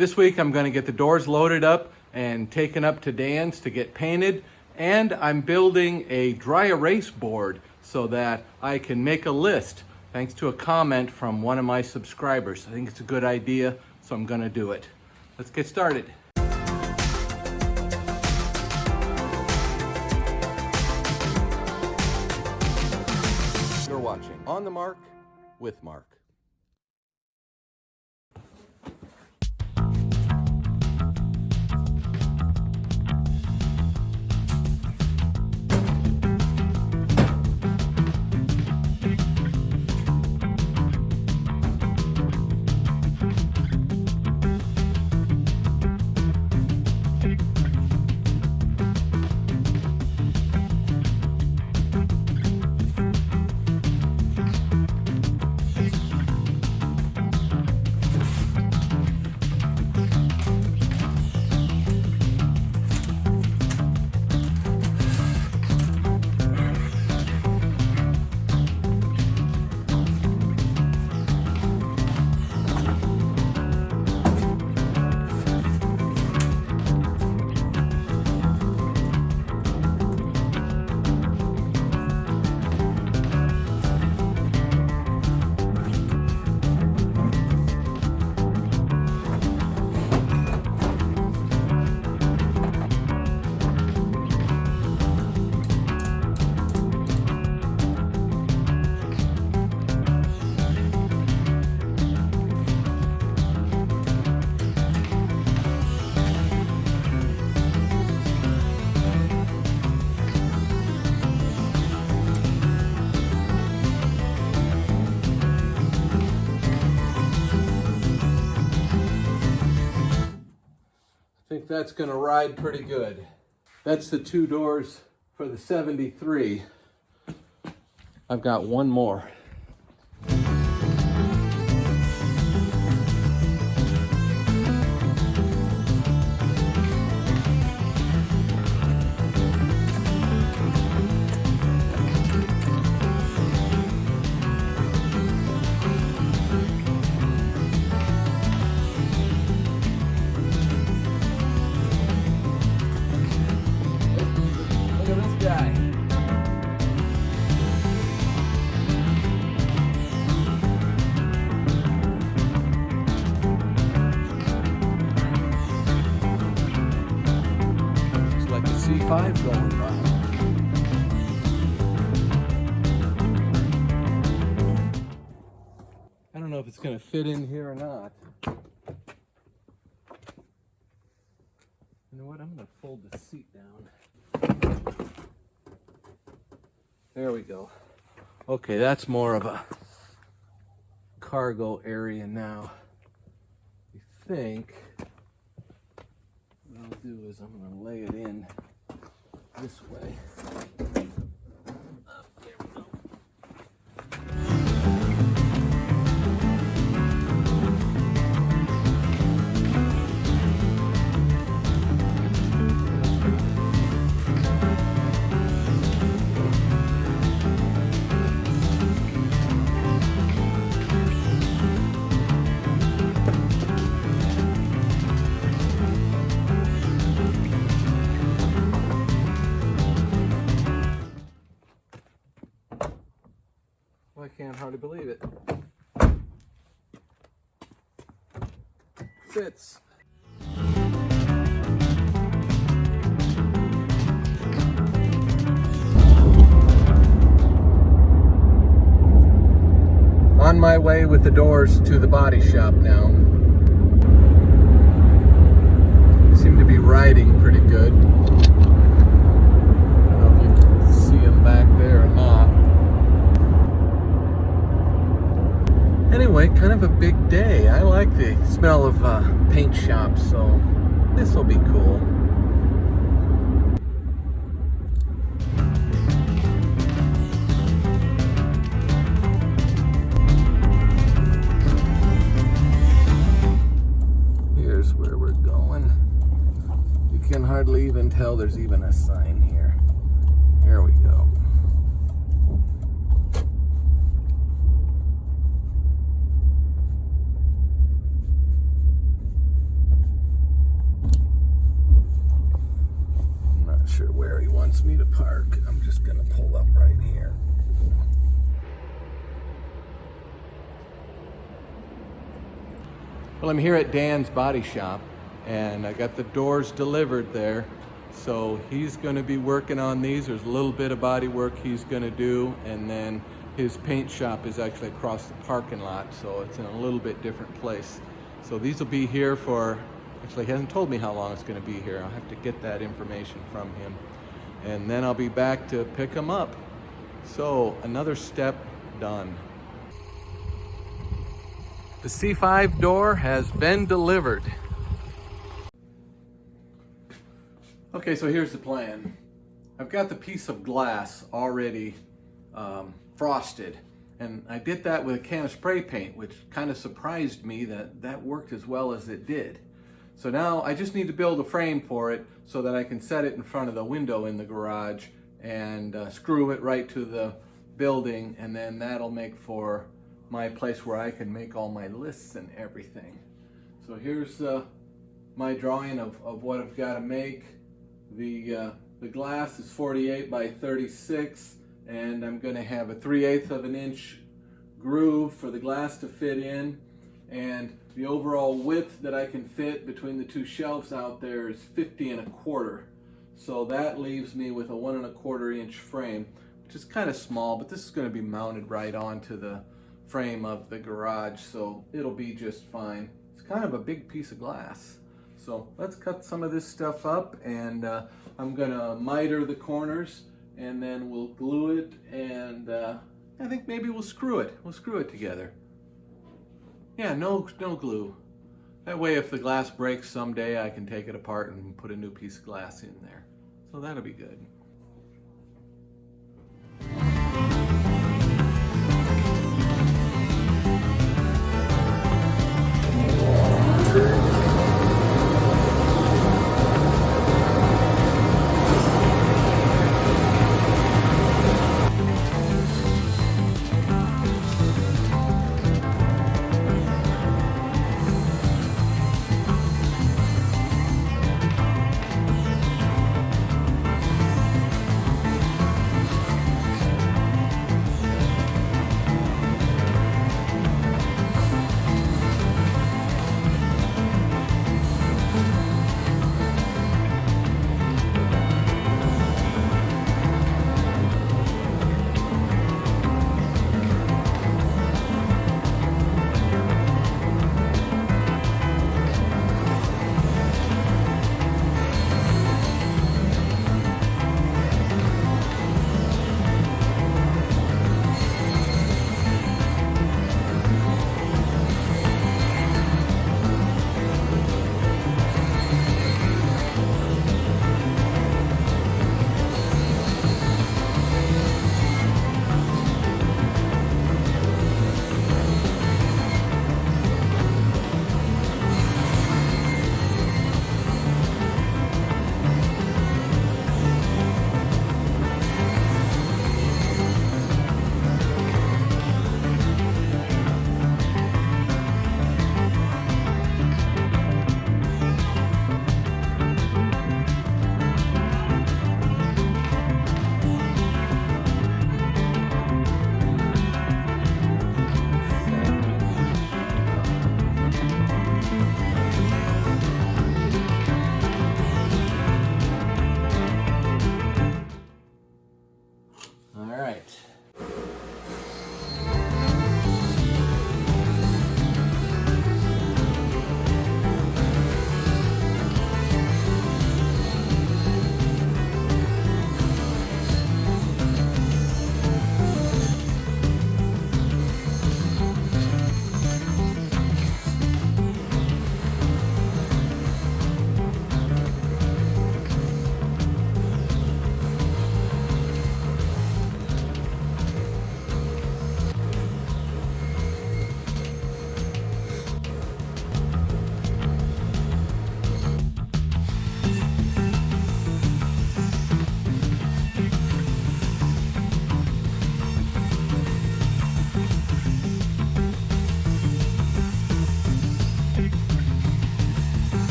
This week I'm going to get the doors loaded up and taken up to Dan's to get painted, and I'm building a dry erase board so that I can make a list thanks to a comment from one of my subscribers. I think it's a good idea, so I'm going to do it. Let's get started. You're watching On the Mark with Mark. I think that's going to ride pretty good. That's the two doors for the 73. I've got one more. C5 going by. I don't know if it's going to fit in here or not. You know what? I'm going to fold the seat down. There we go. Okay, that's more of a cargo area now. I think what I'll do is I'm going to lay it in this way. There we go. I can't hardly believe it. Fits. On my way with the doors to the body shop now. Seem to be riding pretty good. I don't know if you can see them back there or not. Anyway, kind of a big day. I like the smell of paint shops, so this will be cool. Here's where we're going. You can hardly even tell there's even a sign here. Here we go. sure where he wants me to park. I'm just gonna pull up right here. Well, I'm here at Dan's body shop, and I got the doors delivered there. So he's gonna be working on these. There's a little bit of body work he's gonna do, and then his paint shop is actually across the parking lot, so it's in a little bit different place. So these will be here for, actually he hasn't told me how long it's gonna be here. I'll have to get that information from him. And then I'll be back to pick them up. So another step done. The C5 door has been delivered. Okay, so here's the plan. I've got the piece of glass already frosted, and I did that with a can of spray paint, which kind of surprised me that that worked as well as it did. So now I just need to build a frame for it so that I can set it in front of the window in the garage and screw it right to the building, and then that'll make for my place where I can make all my lists and everything. So here's my drawing of what I've got to make. The glass is 48 by 36, and I'm going to have a 3/8 of an inch groove for the glass to fit in, and the overall width that I can fit between the two shelves out there is 50 1/4. So that leaves me with a 1 1/4 inch frame, which is kind of small, but this is going to be mounted right onto the frame of the garage, so it'll be just fine. It's kind of a big piece of glass. So let's cut some of this stuff up, and I'm gonna miter the corners, and then we'll glue it, and I think maybe we'll screw it. We'll screw it together. Yeah, no glue. That way if the glass breaks someday, I can take it apart and put a new piece of glass in there. So that'll be good.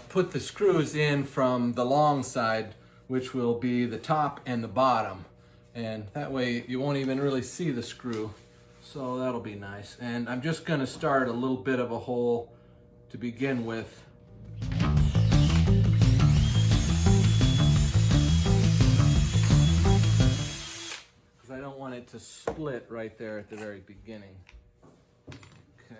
put the screws in from the long side, which will be the top and the bottom. And that way you won't even really see the screw. So that'll be nice. And I'm just gonna start a little bit of a hole to begin with. Because I don't want it to split right there at the very beginning. Okay.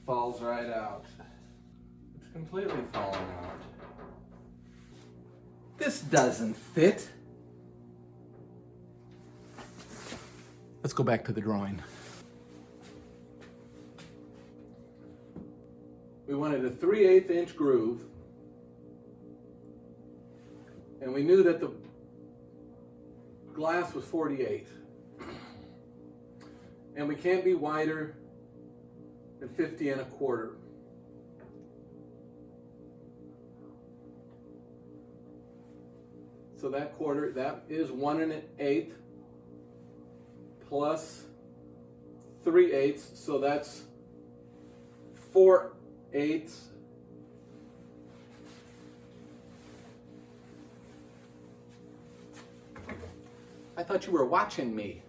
Falls right out. It's completely falling out. This doesn't fit. Let's go back to the drawing. We wanted a 3/8 inch groove, and we knew that the glass was 48. And we can't be wider than 50 1/4. So that quarter, that is 1 1/8 plus 3/8, so that's 4/8. I thought you were watching me.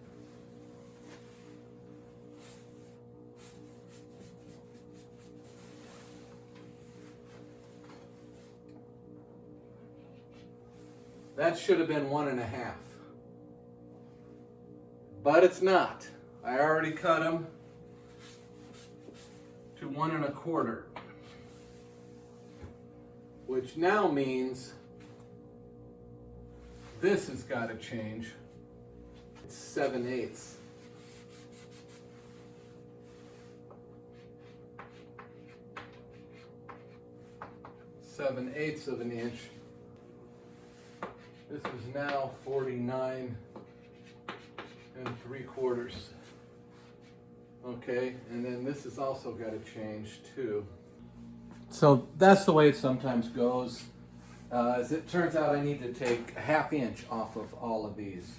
That should have been 1 1/2. But it's not. I already cut them to 1 1/4. Which now means this has got to change. It's 7/8. Seven-eighths of an inch. This is now 49 3/4. Okay, and then this has also got to change too. So that's the way it sometimes goes. As it turns out, I need to take a 1/2 inch off of all of these.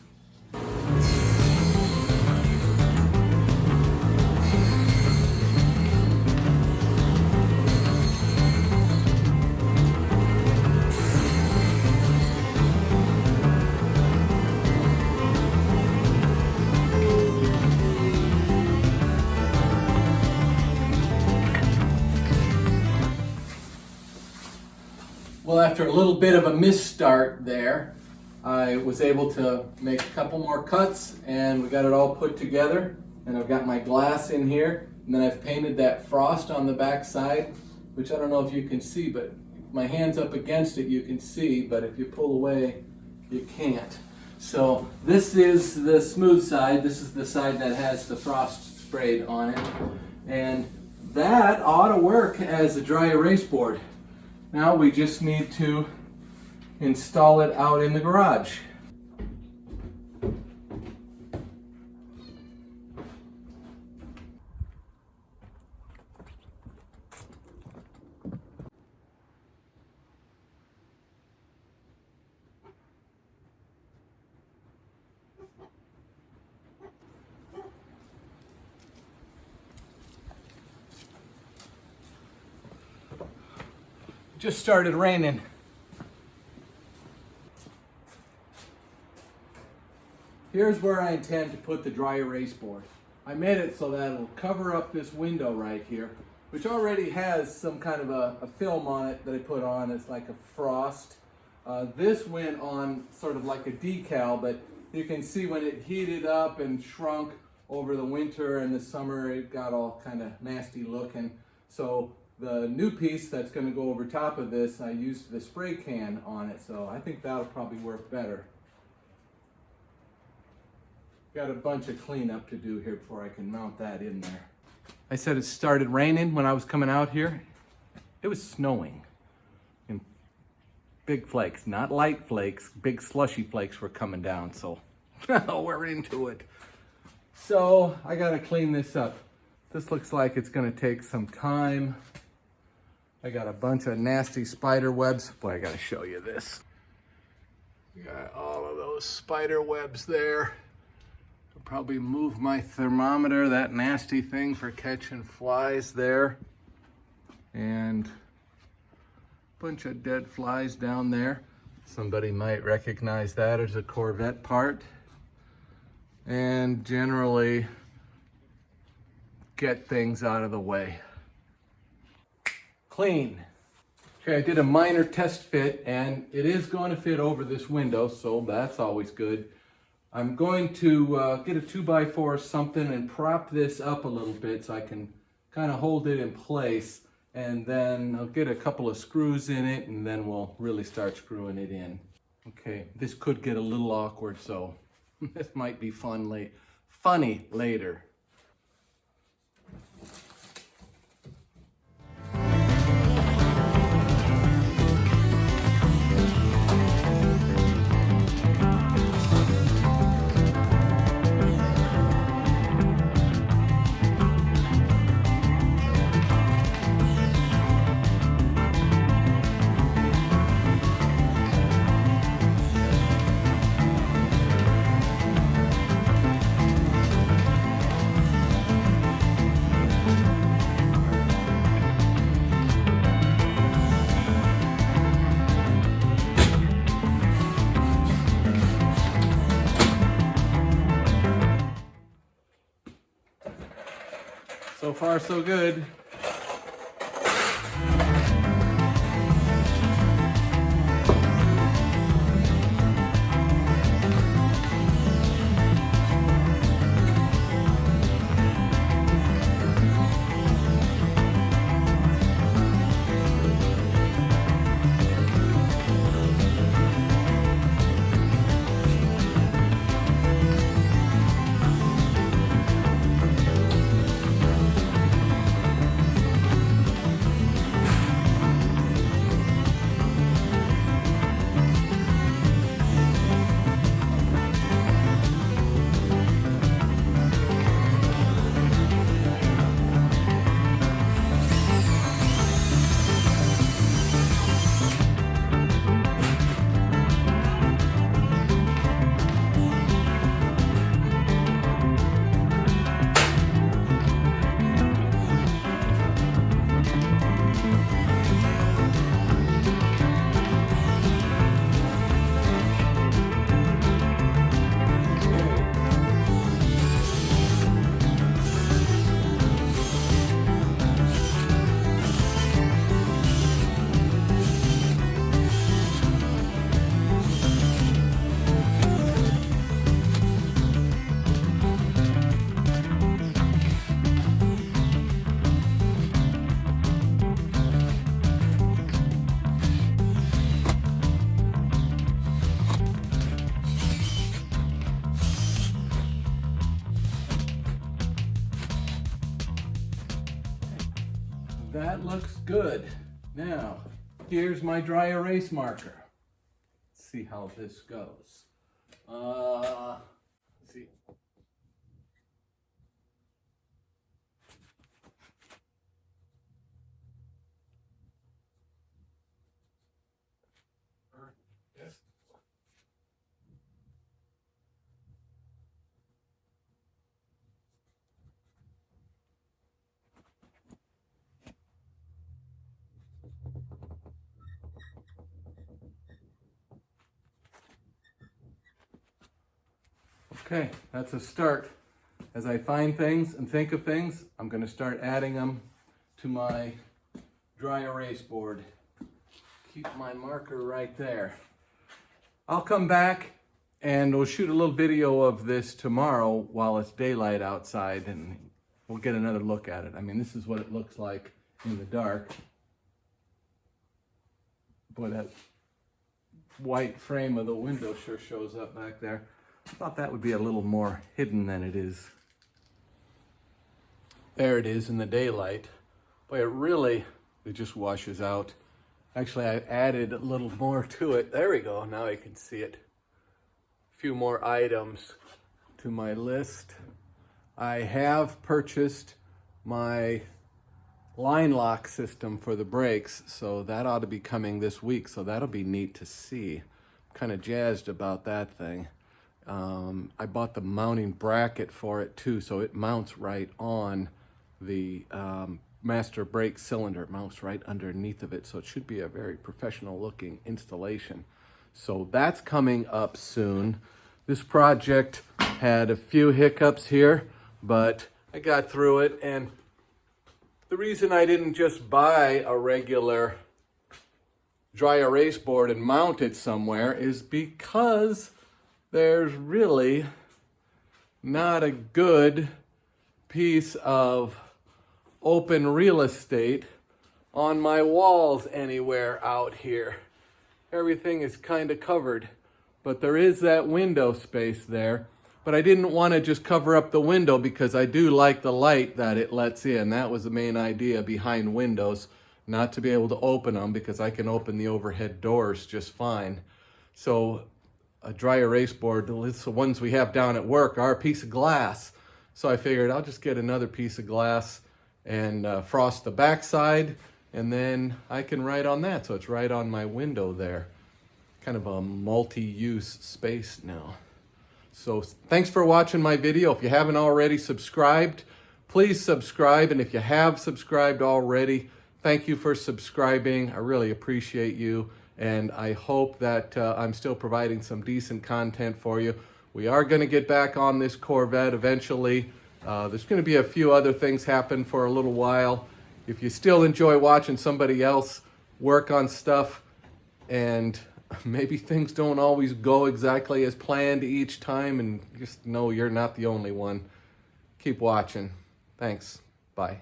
Well, after a little bit of a misstart there, I was able to make a couple more cuts and we got it all put together. And I've got my glass in here, and then I've painted that frost on the back side, which I don't know if you can see, but if my hand's up against it you can see, but if you pull away you can't. So this is the smooth side. This is the side that has the frost sprayed on it, and that ought to work as a dry erase board. Now we just need to install it out in the garage. Just started raining. Here's where I intend to put the dry erase board. I made it so that it'll cover up this window right here, which already has some kind of a film on it that I put on. It's like a frost. This went on sort of like a decal, but you can see when it heated up and shrunk over the winter and the summer, it got all kind of nasty looking. So the new piece that's going to go over top of this, I used the spray can on it, so I think that'll probably work better. Got a bunch of cleanup to do here before I can mount that in there. I said it started raining when I was coming out here. It was snowing. And big flakes, not light flakes, big slushy flakes were coming down, so we're into it. So I gotta clean this up. This looks like it's gonna take some time. I got a bunch of nasty spider webs. Boy, I gotta show you this. Got all of those spider webs there. I'll probably move my thermometer, that nasty thing for catching flies there. And a bunch of dead flies down there. Somebody might recognize that as a Corvette part. And generally get things out of the way. Clean. Okay, I did a minor test fit and it is going to fit over this window, so that's always good. I'm going to get a 2x4 or something and prop this up a little bit so I can kind of hold it in place, and then I'll get a couple of screws in it and then we'll really start screwing it in. Okay, this could get a little awkward, so this might be funny later. So far, so good. that looks good. Now, here's my dry erase marker. Let's see how this goes. Let's see. Yes. Okay, that's a start. As I find things and think of things, I'm going to start adding them to my dry erase board. Keep my marker right there. I'll come back and we'll shoot a little video of this tomorrow while it's daylight outside, and we'll get another look at it. I mean, this is what it looks like in the dark. Boy, that white frame of the window sure shows up back there. I thought that would be a little more hidden than it is. There it is in the daylight. Boy, it just washes out. Actually, I added a little more to it. There we go, now I can see it. A few more items to my list. I have purchased my line lock system for the brakes, so that ought to be coming this week, so that'll be neat to see. I'm kind of jazzed about that thing. I bought the mounting bracket for it too, so it mounts right on the master brake cylinder. It mounts right underneath of it, so it should be a very professional looking installation. So that's coming up soon. This project had a few hiccups here, but I got through it, and the reason I didn't just buy a regular dry erase board and mount it somewhere is because there's really not a good piece of open real estate on my walls anywhere out here. Everything is kind of covered, but there is that window space there. But I didn't want to just cover up the window because I do like the light that it lets in. That was the main idea behind windows, not to be able to open them because I can open the overhead doors just fine. So a dry erase board, the ones we have down at work, are a piece of glass. So I figured I'll just get another piece of glass and frost the backside, and then I can write on that. So it's right on my window there. Kind of a multi-use space now. So thanks for watching my video. If you haven't already subscribed, please subscribe. And if you have subscribed already, thank you for subscribing. I really appreciate you. And I hope that I'm still providing some decent content for you. We are going to get back on this Corvette eventually. There's going to be a few other things happen for a little while. If you still enjoy watching somebody else work on stuff, and maybe things don't always go exactly as planned each time, and just know you're not the only one, keep watching. Thanks. Bye.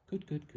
Good.